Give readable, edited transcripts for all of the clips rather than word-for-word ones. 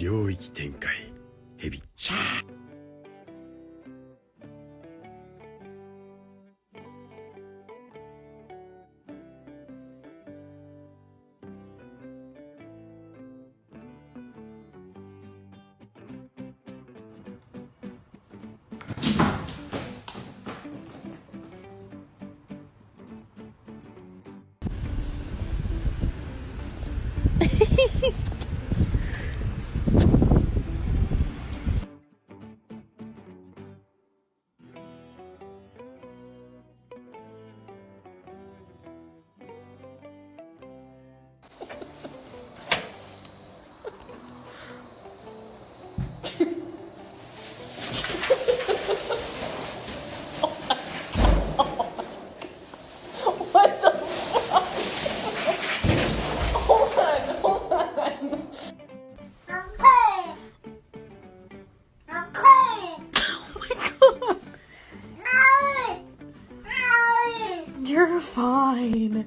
領域展開ヘビシャー。You're fine.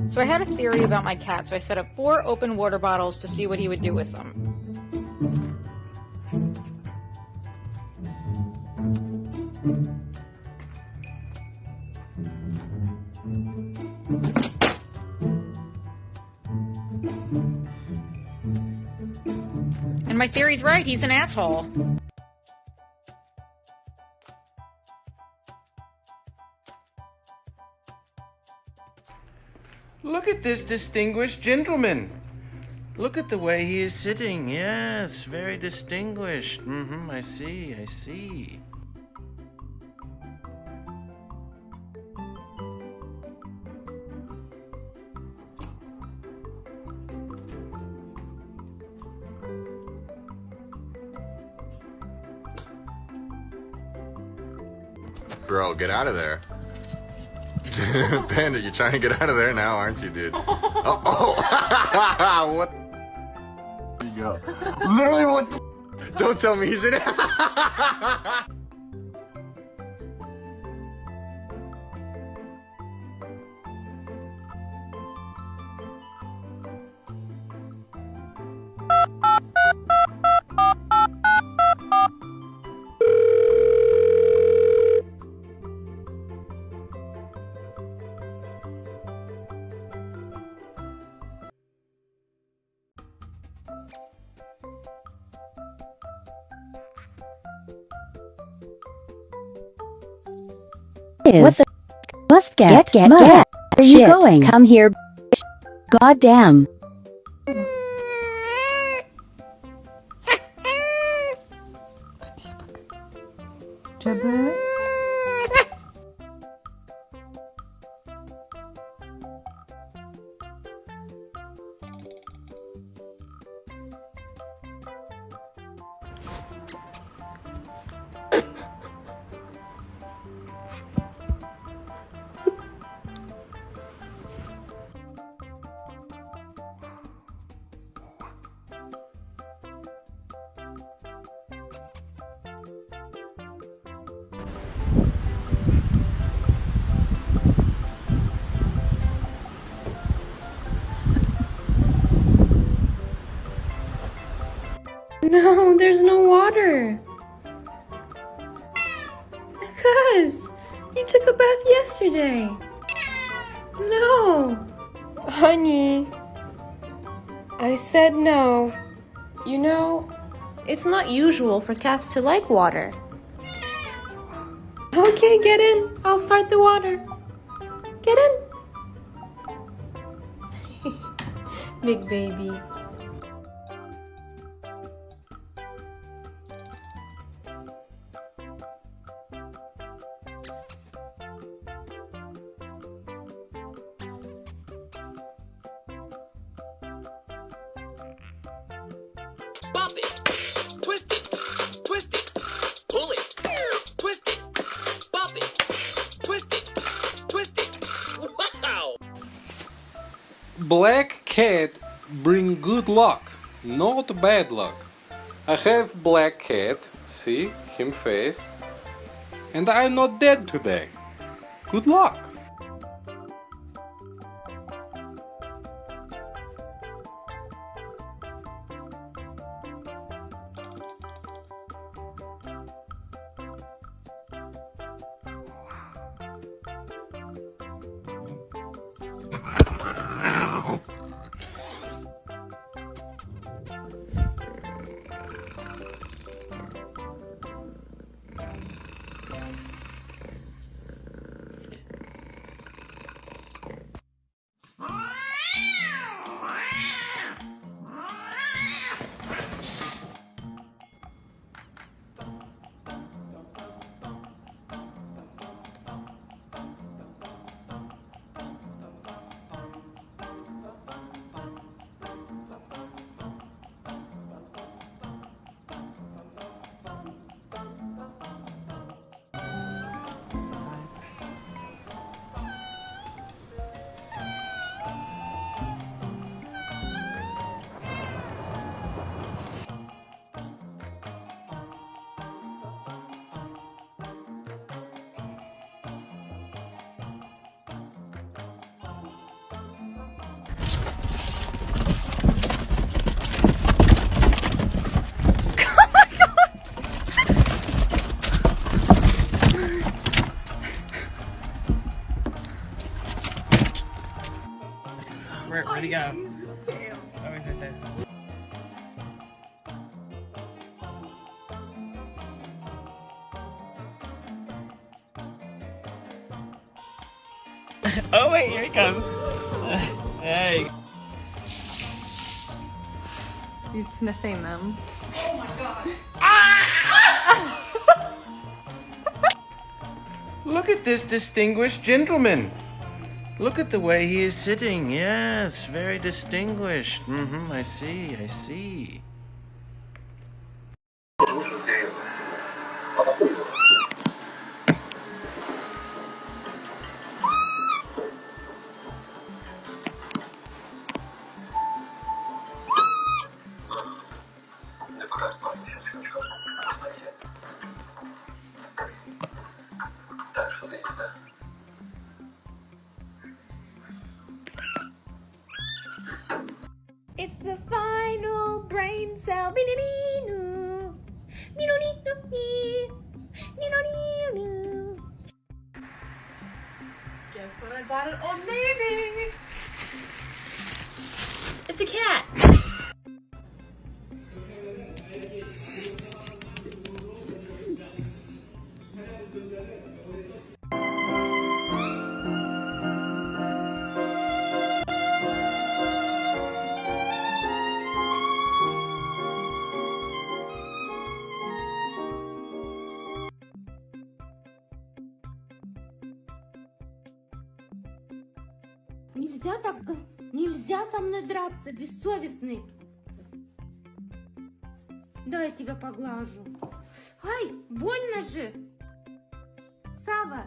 So I had a theory about my cat, so I set up 4 open water bottles to see what he would do with them. And my theory's right, he's an asshole. Look at this distinguished gentleman. Look at the way he is sitting. Yes, very distinguished. I see. Bro, get out of there. Bandit, you're trying to get out of there now, aren't you, dude? Oh! What? There you go. Literally, what the? Don't tell me he's in it. What the must get where are you Shit. going? Come here. Goddamn. No, there's no water. Because you took a bath yesterday. No. Honey. I said no. You know, it's not usual for cats to like water. Okay, get in. I'll start the water. Get in. Big baby. Pop it, twist it, pull it, twist it, pop it, twist it. Black cat bring good luck, not bad luck. I have black cat, see him face, and I'm not dead today. Good luck. Where'd he go? Oh, he's right there. Oh wait, here he comes. Hey. He's sniffing them. Look at this distinguished gentleman. Look at the way he is sitting. Yes, very distinguished. I see, I see. It's the final brain cell. Guess what I got at Old Navy? It's a cat. Нельзя так, нельзя со мной драться, бессовестный. Дай я тебя поглажу. Ай, больно же. Сава.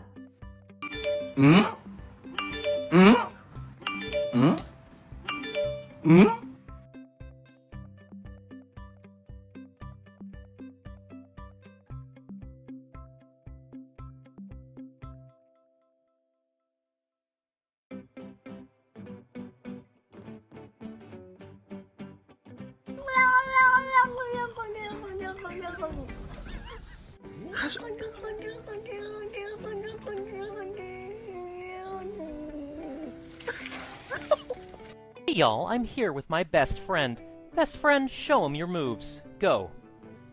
Hey y'all, I'm here with my best friend. Best friend, show him your moves. Go.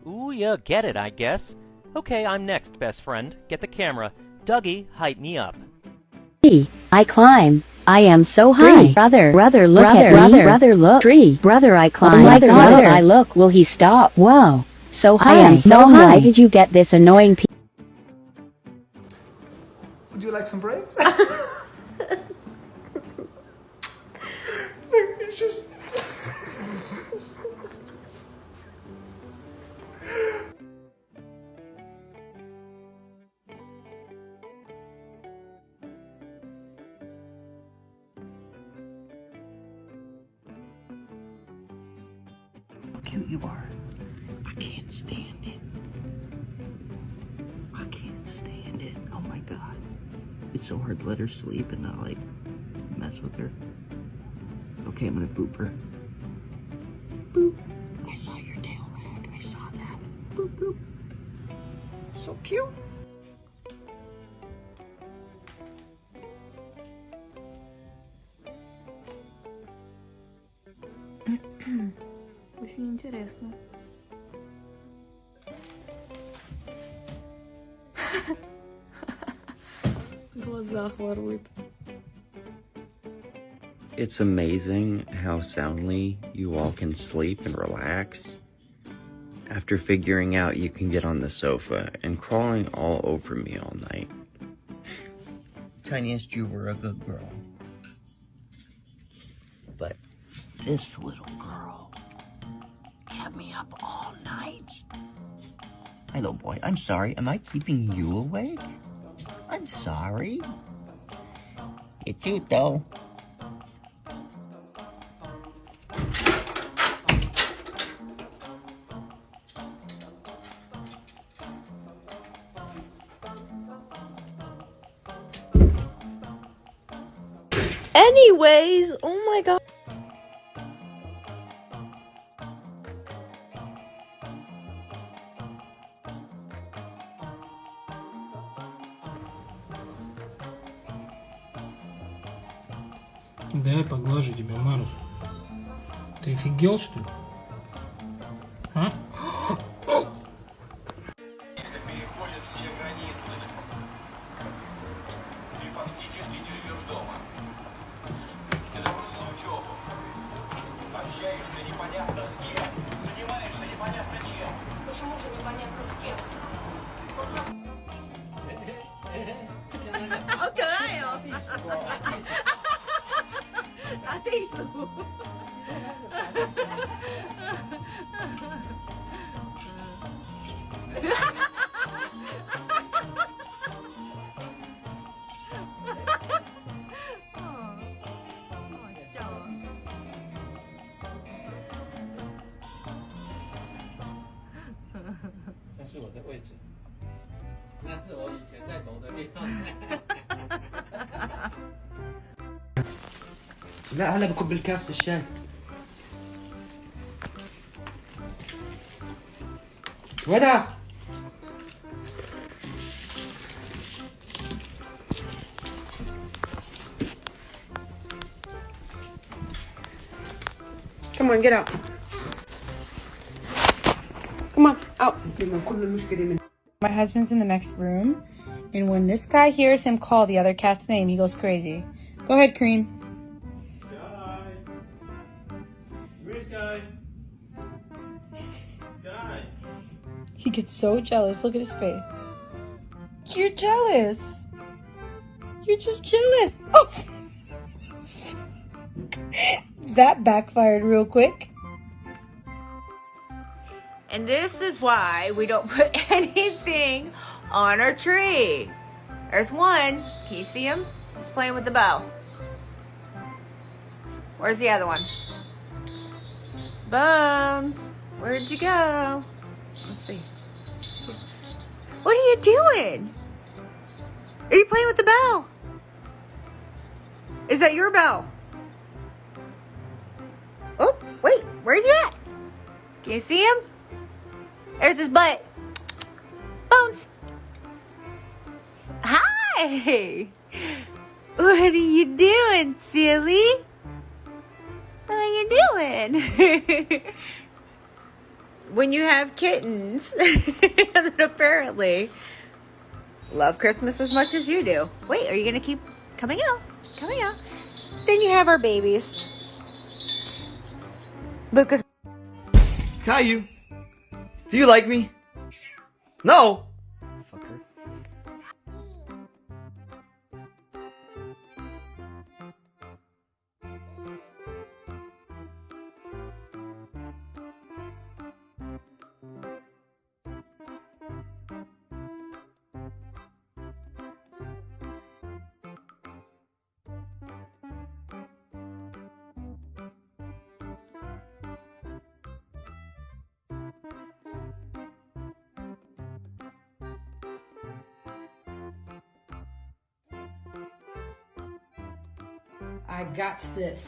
Ooh, yeah, get it, I guess. Okay, I'm next, best friend. Get the camera. Dougie, hype me up. I climb. I am so high. Brother, look at me. Brother, look. Tree. Brother, I climb. Oh my God, if I look, will he stop? Wow. So high. I am so high. Why did you get this annoying piece? Would you like some bread? It's just... cute you are. I can't stand it. I can't stand it. Oh my god. It's so hard to let her sleep and not like mess with her. Okay, I'm gonna boop her. Boop. I saw your tail wag. I saw that. Boop boop. So cute. Очень интересно. В глазах ворует. It's amazing how soundly you all can sleep and relax after figuring out you can get on the sofa and crawling all over me all night. Tiniest, you were a good girl. But this little girl kept me up all night. Hi, little boy. I'm sorry. Am I keeping you awake? I'm sorry. It's cute, though. Anyways, oh my god. Дай поглажу тебя, Марус. Ты офигел, что ли? А? Переходят все границы. Ты фактически не живешь дома. Ты забросил учебу. Общаешься непонятно с кем. Занимаешься непонятно чем. Почему же непонятно с кем? Até isso. لا هلا بكب الكاس الشاي. ودا. Come on, get out. Come on, out. My husband's in the next room, and when this guy hears him call the other cat's name, he goes crazy. Go ahead, Cream. Sky. Sky. He gets so jealous. Look at his face. You're jealous. You're just jealous. Oh! That backfired real quick. And this is why we don't put anything on our tree. There's one. Can you see him? He's playing with the bow. Where's the other one? Bones, where'd you go? Let's see. What are you doing? Are you playing with the bow? Is that your bow? Oh, wait, where's he at? Can you see him? There's his butt. Bones. Hi. What are you doing, silly? What are you doing? When you have kittens that apparently love Christmas as much as you do. Wait, are you going to keep coming out? Coming out. Then you have our babies. Lucas. Caillou, do you like me? No. Fucker. I got this.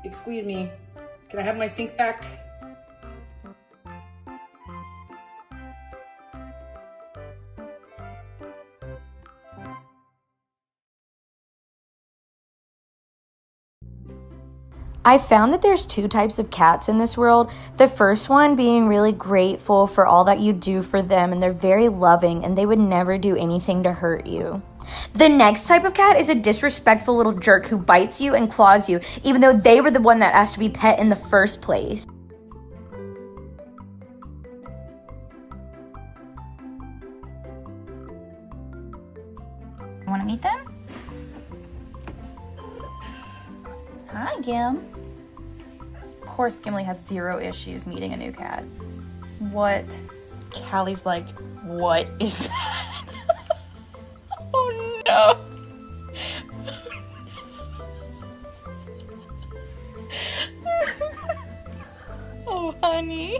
Excuse me. Can I have my sink back? I found that there's two types of cats in this world. The first one being really grateful for all that you do for them, and they're very loving and they would never do anything to hurt you. The next type of cat is a disrespectful little jerk who bites you and claws you, even though they were the one that asked to be pet in the first place. Want to meet them? Hi, Gim. Of course, Gimli has zero issues meeting a new cat. What? Callie's like, what is that? Oh no. Oh, honey.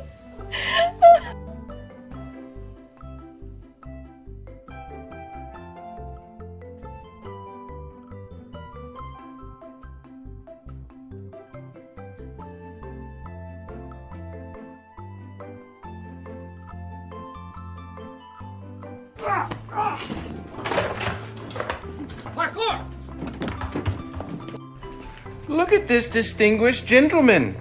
Look at this distinguished gentleman.